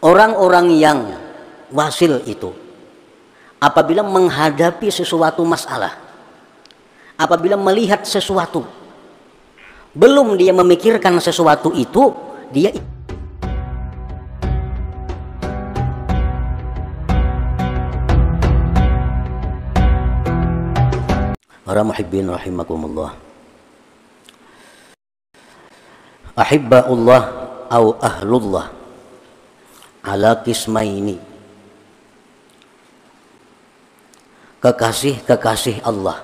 Orang-orang yang wasil itu apabila menghadapi sesuatu masalah, apabila melihat sesuatu, belum dia memikirkan sesuatu itu, dia para muhibbin rahimakumullah. Ahibbaullah au ahlullah ala qismaini. Kekasih-kekasih Allah,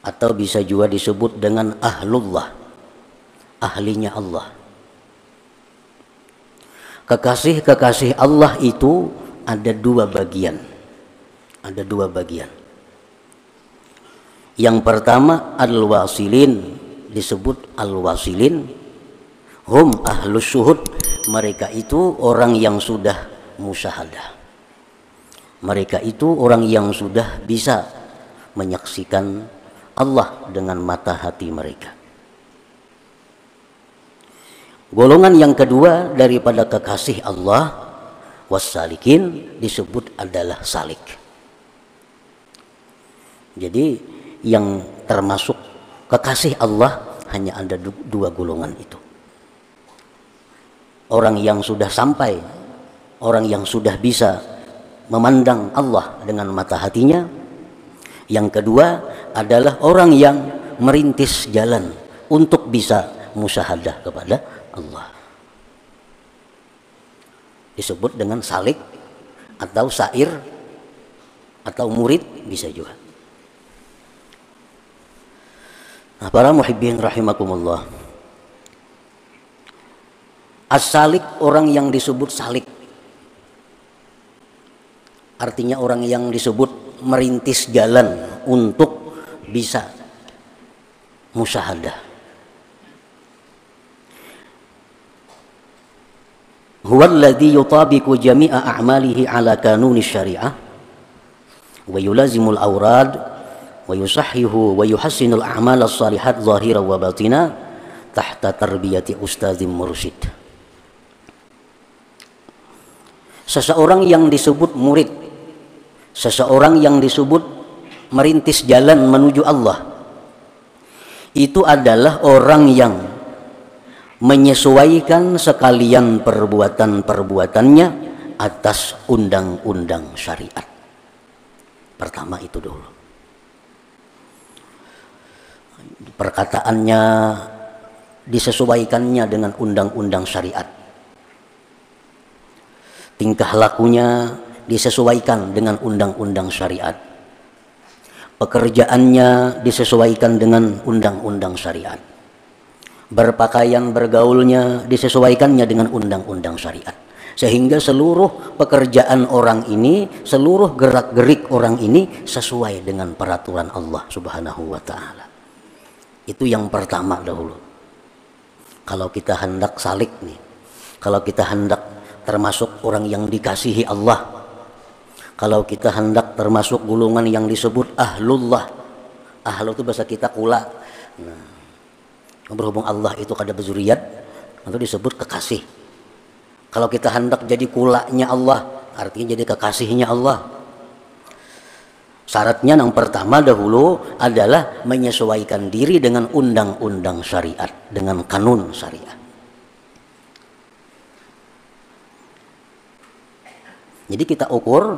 atau bisa juga disebut dengan ahlullah, ahlinya Allah. Kekasih-kekasih Allah itu ada dua bagian. Ada dua bagian. Yang pertama al-wasilin, disebut al-wasilin, hum ahlus syuhud, mereka itu orang yang sudah musyahadah. Mereka itu orang yang sudah bisa menyaksikan Allah dengan mata hati mereka. Golongan yang kedua daripada kekasih Allah, wassalikin, disebut adalah salik. Jadi yang termasuk kekasih Allah hanya ada dua golongan itu. Orang yang sudah sampai, orang yang sudah bisa memandang Allah dengan mata hatinya. Yang kedua adalah orang yang merintis jalan untuk bisa musyahadah kepada Allah. Disebut dengan salik atau sair atau murid bisa juga. Nah, para muhibbin rahimakumullah, as-salik, orang yang disebut salik, artinya orang yang disebut merintis jalan untuk bisa musyahadah. Huwa alladhi yutabiqu jami'a a'malihi ala kanuni syari'ah wa yulazimul awrad wa yusahhihu wa yuhassinul a'mal as-salihat zahira wa batina tahta tarbiyati ustadzim mursyid. Seseorang yang disebut murid, seseorang yang disebut merintis jalan menuju Allah, itu adalah orang yang menyesuaikan sekalian perbuatan-perbuatannya atas undang-undang syariat. Pertama itu dulu. Perkataannya disesuaikannya dengan undang-undang syariat. Tingkah lakunya disesuaikan dengan undang-undang syariat. Pekerjaannya disesuaikan dengan undang-undang syariat. Berpakaian, bergaulnya disesuaikannya dengan undang-undang syariat. Sehingga seluruh pekerjaan orang ini, seluruh gerak-gerik orang ini sesuai dengan peraturan Allah Subhanahu wa ta'ala. Itu yang pertama dahulu. Kalau kita hendak salik nih, kalau kita hendak termasuk orang yang dikasihi Allah, kalau kita hendak termasuk golongan yang disebut ahlullah, ahlu itu bahasa kita kula. Nah, berhubung Allah itu kada berzuriat, itu disebut kekasih. Kalau kita hendak jadi kulanya Allah, artinya jadi kekasihnya Allah. Syaratnya yang pertama dahulu adalah menyesuaikan diri dengan undang-undang syariat, dengan kanun syariat. Jadi kita ukur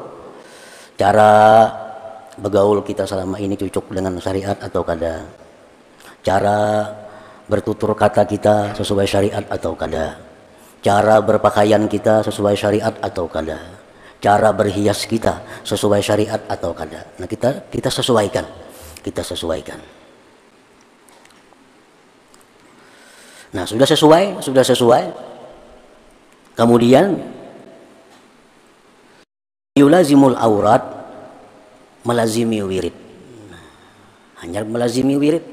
cara bergaul kita selama ini cocok dengan syariat atau kada, cara bertutur kata kita sesuai syariat atau kada, cara berpakaian kita sesuai syariat atau kada, cara berhias kita sesuai syariat atau kada. Nah, kita sesuaikan, kita sesuaikan. Nah, sudah sesuai. Kemudian yulazimul aurat, melazimi wirid. Hanya melazimi wirid.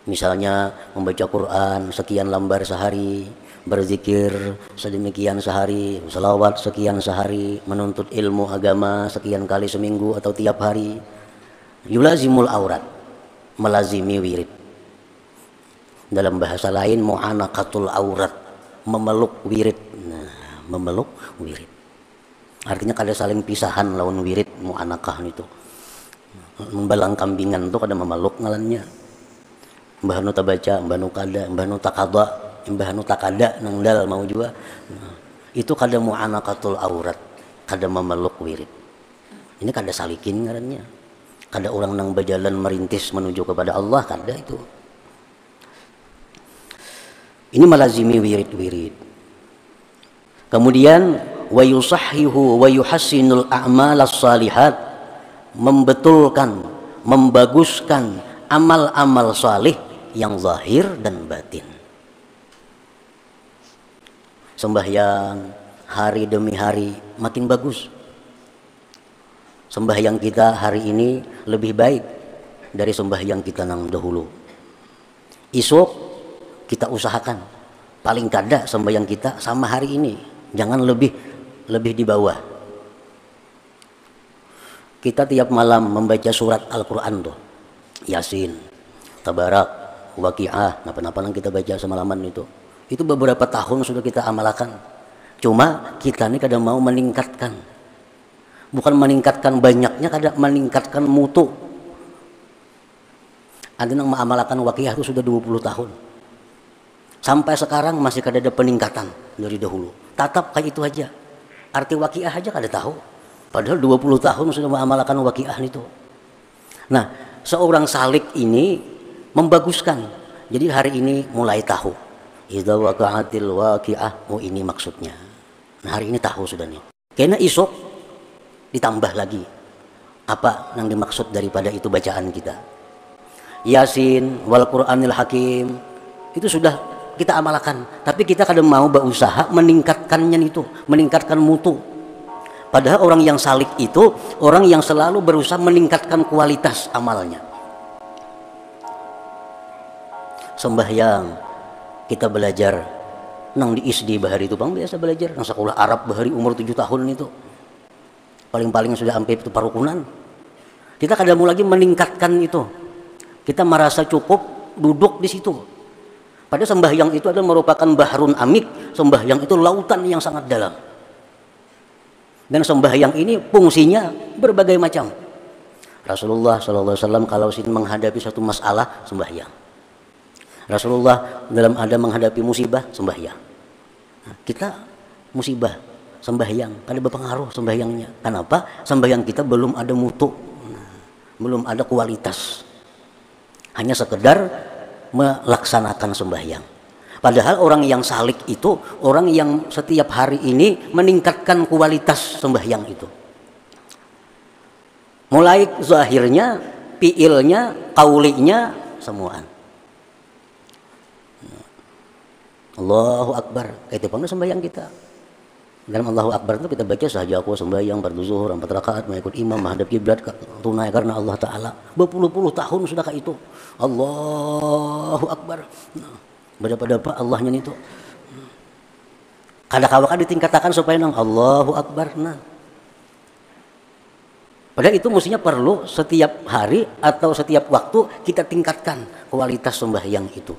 Misalnya membaca Quran sekian lembar sehari, berzikir sedemikian sehari, selawat sekian sehari, menuntut ilmu agama sekian kali seminggu atau tiap hari. Yulazimul aurat, melazimi wirid. Dalam bahasa lain mu'anaqatul aurat, memeluk wirid. Nah, memeluk wirid. Artinya kada saling pisahan lawan wirid mu'anakah itu. Membalang kambingan itu kada memeluk ngalannya. Mbah nu tabaca, mbah nu kada, mbah nu takada, mbah nu takada nangdal mau juga. Nah, itu kada mu'anakatul aurat, kada memeluk wirid. Ini kada salikin ngarannya. Kada orang nang berjalan merintis menuju kepada Allah, kada itu. Ini melazimi wirid-wirid. Kemudian wa yusahhihu wa yuhassinul a'malas salihat, membetulkan, membaguskan amal-amal salih yang zahir dan batin. Sembahyang hari demi hari makin bagus. Sembahyang kita hari ini lebih baik dari sembahyang kita nang dahulu. Esok kita usahakan paling kada sembahyang kita sama hari ini, jangan lebih di bawah. Kita tiap malam membaca surat Al-Quran tuh, Yasin, Tabarak, Waqiah, apa-apa yang kita baca semalaman itu beberapa tahun sudah kita amalkan. Cuma kita ini kadang mau meningkatkan, bukan meningkatkan banyaknya, kadang meningkatkan mutu. Ada yang mengamalkan Waqiah itu sudah 20 tahun. Sampai sekarang masih kada ada peningkatan dari dahulu. Tatap kayak itu aja. Arti Waqiah aja kada tahu. Padahal 20 tahun sudah mengamalkan Waqiah itu. Nah, seorang salik ini membaguskan. Jadi hari ini mulai tahu. Idza waqa'atil waqi'ah, oh ini maksudnya. Nah, hari ini tahu sudah nih. Karena esok ditambah lagi apa yang dimaksud daripada itu bacaan kita. Yasin wal Qur'anil Hakim itu sudah kita amalkan, tapi kita kadang mau berusaha meningkatkannya itu, meningkatkan mutu. Padahal orang yang salik itu orang yang selalu berusaha meningkatkan kualitas amalnya. Sembahyang kita belajar nang di ISD bahari itu bang, biasa belajar nang sekolah Arab bahari umur 7 tahun itu paling-paling sudah sampai itu parukunan. Kita kadang mau lagi meningkatkan itu, kita merasa cukup duduk di situ. Padahal sembahyang itu adalah merupakan bahrun amik, sembahyang itu lautan yang sangat dalam. Dan sembahyang ini fungsinya berbagai macam. Rasulullah SAW kalau menghadapi satu masalah sembahyang. Rasulullah dalam ada menghadapi musibah sembahyang. Nah, kita musibah sembahyang, ada berpengaruh sembahyangnya. Kenapa? Sembahyang kita belum ada mutu, belum ada kualitas. Hanya sekedar melaksanakan sembahyang. Padahal orang yang salik itu orang yang setiap hari ini meningkatkan kualitas sembahyang itu. Mulai zahirnya, fiilnya, qaulinya, semuaan. Allahu Akbar, itu pun sembahyang kita. Dalam Allahu Akbar itu kita baca saja aku sembahyang fardu zuhur 4 rakaat mengikut imam menghadap kiblat tunai karena Allah Taala. Berpuluh-puluh tahun sudah kayak itu. Allahu Akbar. Nah, berapa Allahnya itu. Kada-kada ditingkatkan supaya nang Allahu Akbar. Nah. Padahal itu mestinya perlu setiap hari atau setiap waktu kita tingkatkan kualitas sembahyang itu.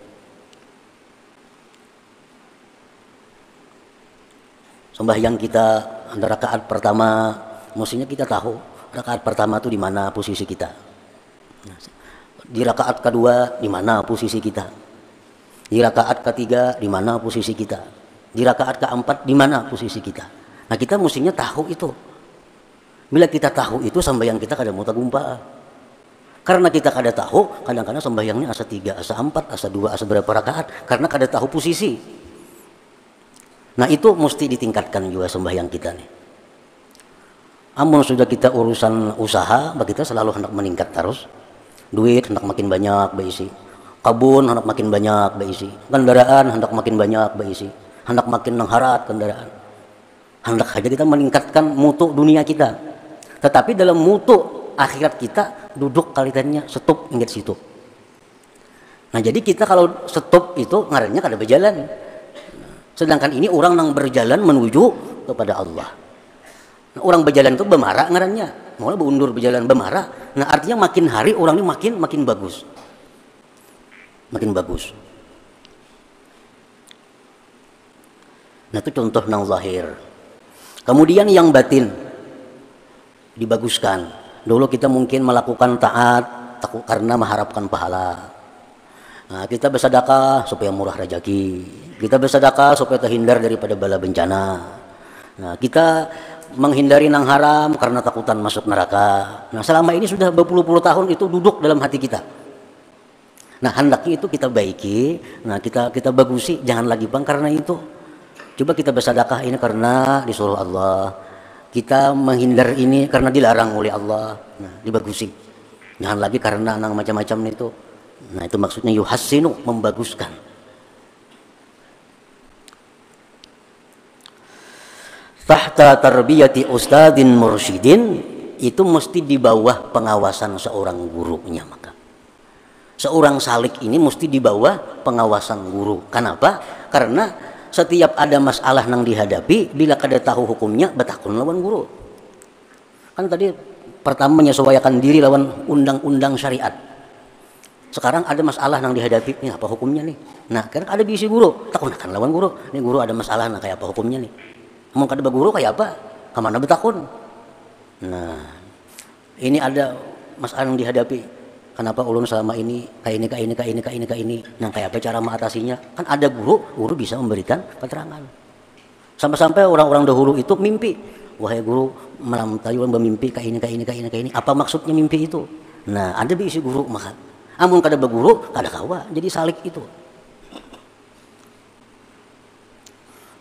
Sembahyang kita ada rakaat pertama, mestinya kita tahu rakaat pertama itu di mana posisi kita. Di rakaat kedua di mana posisi kita. Di rakaat ketiga di mana posisi kita. Di rakaat keempat di mana posisi kita. Nah, kita mestinya tahu itu. Bila kita tahu itu sembahyang kita kada muta gumpa. Karena kita kada tahu, kadang-kadang sembahyangnya asa 3, asa 4, asa 2, asa berapa rakaat karena kada tahu posisi. Nah, itu mesti ditingkatkan juga sembahyang kita nih. Amun sudah kita urusan usaha, kita selalu hendak meningkat terus. Duit hendak makin banyak beisi. Kabun hendak makin banyak beisi. Kendaraan hendak makin banyak beisi. Hendak makin mengharat kendaraan. Hendak saja kita meningkatkan mutu dunia kita. Tetapi dalam mutu akhirat kita duduk kalitannya stop ingat situ. Nah, jadi kita kalau stop itu ngarannya kada berjalan. Sedangkan ini orang yang berjalan menuju kepada Allah. Nah, orang berjalan itu bemara ngarannya. Mulai berundur berjalan bemara. Nah, artinya makin hari orang ini makin bagus. Makin bagus. Nah itu contoh nang zahir. Kemudian yang batin dibaguskan. Dulu kita mungkin melakukan taat karena mengharapkan pahala. Nah, kita bersedekah supaya murah rezeki. Kita bersedekah supaya terhindar daripada bala bencana. Nah, kita menghindari nang haram karena takutan masuk neraka. Nah, selama ini sudah berpuluh-puluh tahun itu duduk dalam hati kita. Nah, hendaknya itu kita baiki. Nah, kita bagusi, jangan lagi bang karena itu. Coba kita bersedekah ini karena disuruh Allah. Kita menghindar ini karena dilarang oleh Allah. Nah, dibagusi. Jangan lagi karena nang macam-macam itu. Nah, itu maksudnya yuhassinu, membaguskan. Tahta tarbiyati ustadin mursyidin, itu mesti di bawah pengawasan seorang gurunya. Maka seorang salik ini mesti di bawah pengawasan guru. Kenapa? Karena setiap ada masalah yang dihadapi, bila kada tahu hukumnya, betakun lawan guru. Kan tadi pertama menyesuaikan diri lawan undang-undang syariat. Sekarang ada masalah yang dihadapi, ini apa hukumnya nih? Nah, kan ada bisi guru, takunakan lawan guru. Ini guru ada masalah, nah kayak apa hukumnya nih? Mau kada guru kayak apa? Kemana betakun? Nah, ini ada masalah yang dihadapi. Kenapa ulun selama ini kayak ini? Nah, kayak apa cara mengatasinya? Kan ada guru bisa memberikan keterangan. Sampai-sampai orang-orang dahulu itu mimpi. Wahai guru, malam tadi bermimpi kayak ini. Apa maksudnya mimpi itu? Nah, ada bisi guru maka. Amun kada berguru, kada kawa. Jadi salik itu.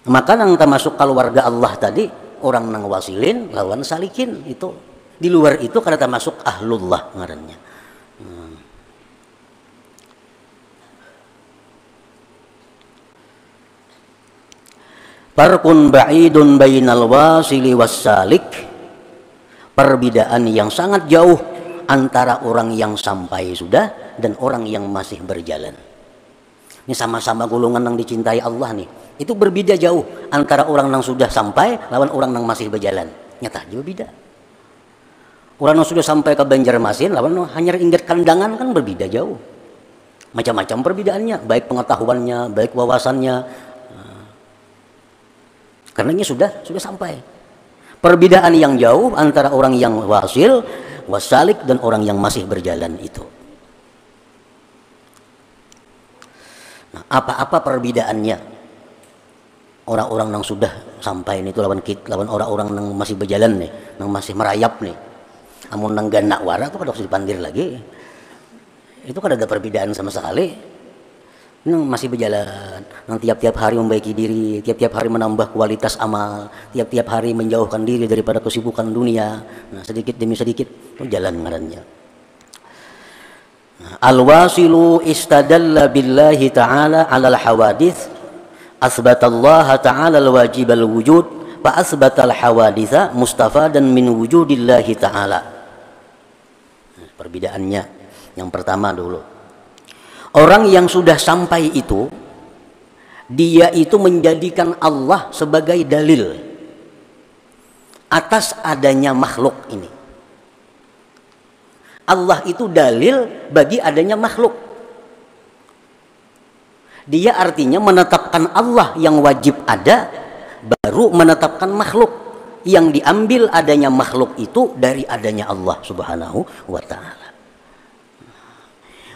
Maka nang termasuk keluarga Allah tadi, orang nang wasilin lawan salikin itu. Di luar itu kada termasuk ahlullah ngarannya. Farqun ba'idun bainal wasili wassalik, perbedaan yang sangat jauh antara orang yang sampai sudah dan orang yang masih berjalan. Ini sama-sama golongan yang dicintai Allah nih. Itu berbeda jauh antara orang yang sudah sampai lawan orang yang masih berjalan. Nyata juga beda. Orang yang sudah sampai ke Banjarmasin lawan hanya ingat kandangan kan berbeda jauh. Macam-macam perbedaannya, baik pengetahuannya, baik wawasannya. Karena ini sudah sampai. Perbedaan yang jauh antara orang yang wasil, wasalik dan orang yang masih berjalan itu. Nah, apa perbedaannya? Orang-orang yang sudah sampai ini itu lawan orang-orang yang masih berjalan nih, yang masih merayap nih. Amun nang ganak wara itu kada usah dipandir lagi. Itu kada ada perbedaan sama sekali. Nang masih berjalan, nang tiap-tiap hari membaiki diri, tiap-tiap hari menambah kualitas amal, tiap-tiap hari menjauhkan diri daripada kesibukan dunia. Nah, sedikit demi sedikit jalan ngarannya. Nah, al-wasilu istadalla billahi ta'ala 'alal hawadits, asbatallaha ta'ala al-wajib al-wujud, fa asbatal hawaditsa mustafadan min wujudillahi ta'ala. Nah, perbedaannya yang pertama dulu. Orang yang sudah sampai itu, dia itu menjadikan Allah sebagai dalil atas adanya makhluk ini. Allah itu dalil bagi adanya makhluk. Dia artinya menetapkan Allah yang wajib ada, baru menetapkan makhluk. Yang diambil adanya makhluk itu dari adanya Allah Subhanahu wa ta'ala.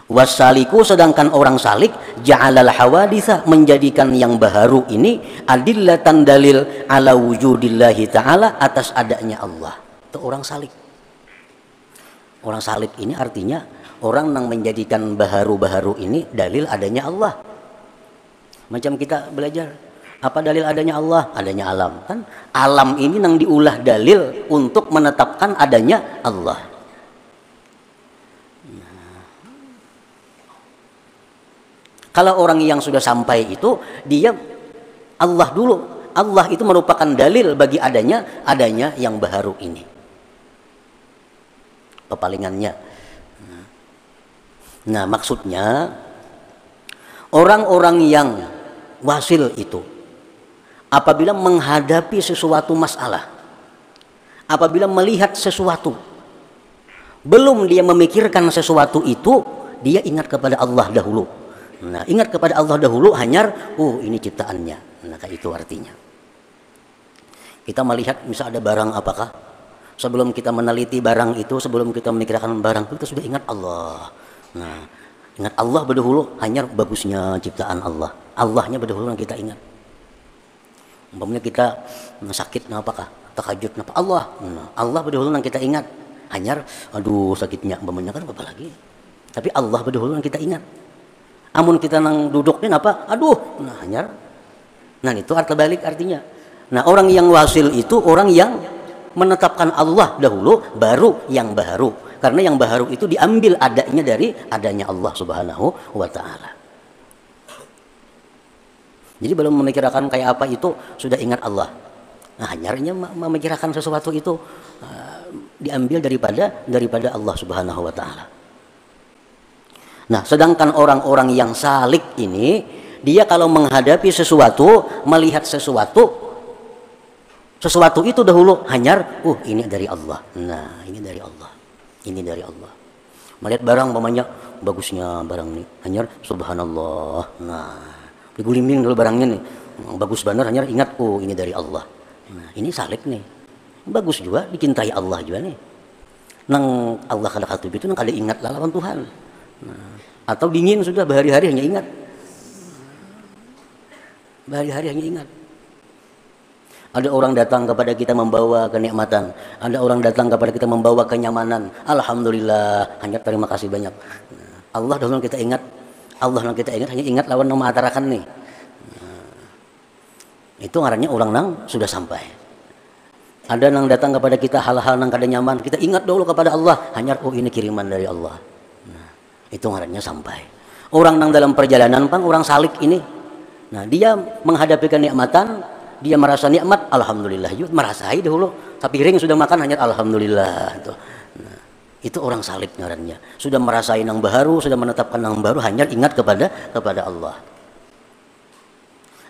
Wasaliku, sedangkan orang salik, ja'alal hawaditha, menjadikan yang baharu ini adillatan dalil ala wujudillahi ta'ala, atas adanya Allah. Itu orang salik. Orang salik ini artinya orang yang menjadikan baharu-baharu ini dalil adanya Allah. Macam kita belajar, apa dalil adanya Allah? Adanya alam. Kan alam ini yang diulah dalil untuk menetapkan adanya Allah. Kalau orang yang sudah sampai itu, dia Allah dulu. Allah itu merupakan dalil bagi adanya yang baharu ini. Pepalingannya. Nah, maksudnya orang-orang yang wasil itu apabila menghadapi sesuatu masalah, apabila melihat sesuatu, belum dia memikirkan sesuatu itu, dia ingat kepada Allah dahulu. Nah, ingat kepada Allah dahulu, hanyar, oh ini ciptaannya. Nah, kayak itu artinya. Kita melihat misal ada barang apakah, sebelum kita meneliti barang itu, sebelum kita memikirkan barang itu, kita sudah ingat Allah. Nah, ingat Allah berdahulu, hanya bagusnya ciptaan Allah. Allahnya berdahulu yang kita ingat. Umpamanya kita sakit, nah apakah? Tahajud, nah Allah. Nah, Allah berdahulu yang kita ingat. Hanya, aduh sakitnya, umpamanya kan apa lagi. Tapi Allah berdahulu yang kita ingat. Amun kita nang duduknya apa? Aduh, nah hanya. Nah itu arti balik artinya. Nah orang yang wasil itu orang yang menetapkan Allah dahulu, baru yang baharu. Karena yang baharu itu diambil adanya dari adanya Allah Subhanahu wa Ta'ala. Jadi belum memikirkan kayak apa itu sudah ingat Allah. Nah hanya memikirkan sesuatu itu diambil daripada Allah Subhanahu wa Ta'ala. Nah sedangkan orang-orang yang salik ini, dia kalau menghadapi sesuatu, melihat sesuatu itu dahulu hanya ini dari Allah. Nah ini dari Allah, ini dari Allah. Melihat barang namanya bagusnya barang ini hanya subhanallah. Nah digulimbing dulu barangnya nih, bagus benar, hanya ingat ini dari Allah. Nah ini salik nih, bagus juga, dicintai Allah juga nih. Nang Allah kada katub itu nang kada ingat lawan Tuhan. Nah, atau dingin sudah berhari-hari hanya ingat, berhari-hari hanya ingat. Ada orang datang kepada kita membawa kenikmatan, ada orang datang kepada kita membawa kenyamanan. Alhamdulillah, hanya terima kasih banyak. Allah dahulu kita ingat, Allah yang kita ingat, hanya ingat lawan nama atarakan nih. Itu ngarannya orang nang sudah sampai. Ada nang datang kepada kita hal-hal nang kada nyaman, kita ingat dahulu kepada Allah, hanya ini kiriman dari Allah. Nah, itu ngarannya sampai. Orang nang dalam perjalanan pang orang salik ini, nah dia menghadapi kenikmatan. Dia merasa nikmat, alhamdulillah. Yuk merasai dahulu. Piring sudah makan hanya alhamdulillah. Nah, itu orang salib ngarannya. Sudah merasai nang baharu, sudah menetapkan nang baru, hanya ingat kepada Allah.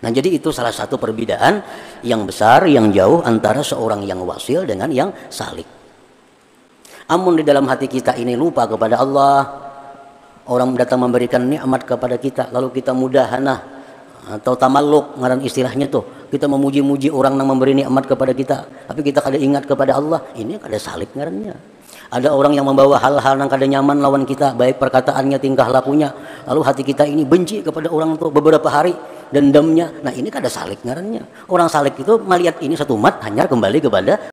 Nah, jadi itu salah satu perbedaan yang besar, yang jauh antara seorang yang wasil dengan yang salik. Amun di dalam hati kita ini lupa kepada Allah, orang datang memberikan nikmat kepada kita, lalu kita mudahana atau tamalluk ngaran istilahnya tuh, kita memuji-muji orang yang memberi nikmat kepada kita, tapi kita kada ingat kepada Allah, ini kada salib ngarannya. Ada orang yang membawa hal-hal yang kada nyaman lawan kita, baik perkataannya, tingkah lakunya, lalu hati kita ini benci kepada orang itu beberapa hari, dendamnya. Nah ini kada salib ngarannya. Orang salib itu melihat ini satu umat hanya kembali kepada